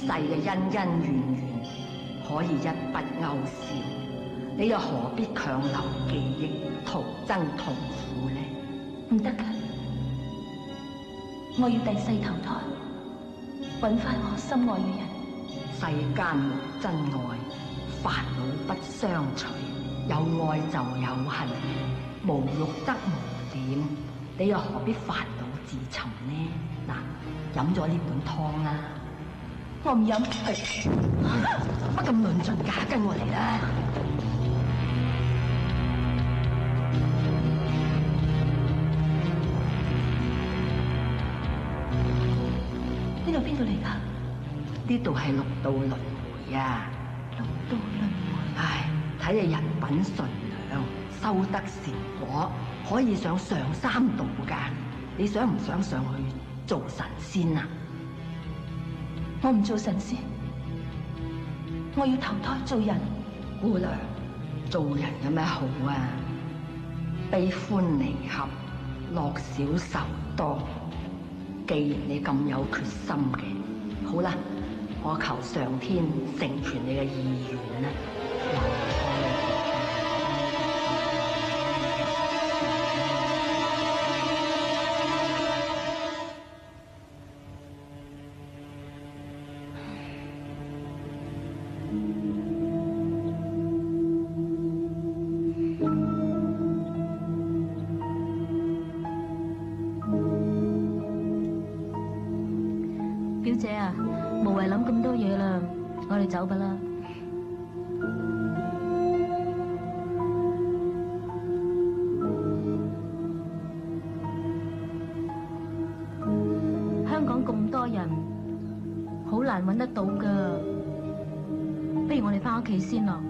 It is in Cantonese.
世嘅恩恩怨怨可以一筆勾銷，你又何必強留記憶，徒增痛苦呢？唔得噶，我要第世投胎，揾翻我心愛嘅人。世間無真愛，煩惱不相隨，有愛就有恨，無欲則無念，你又何必煩惱自尋呢？嗱，飲咗呢碗湯啦。我唔飲。乜咁論盡㗎？跟我嚟啦！呢度邊度嚟㗎？呢度係六道輪迴啊！六道輪迴。唉，睇你人品純良，修得善果，可以上上三道㗎。你想唔想上去做神仙啊？我唔做神仙，我要投胎做人。姑娘，做人有咩好啊？悲歡離合，樂少愁多。既然你咁有決心嘅，好啦，我求上天成全你嘅意願啦。表姐啊，無謂諗咁多嘢啦，我哋走吧啦。香港咁多人，好難揾得到噶，不如我哋翻屋企先咯。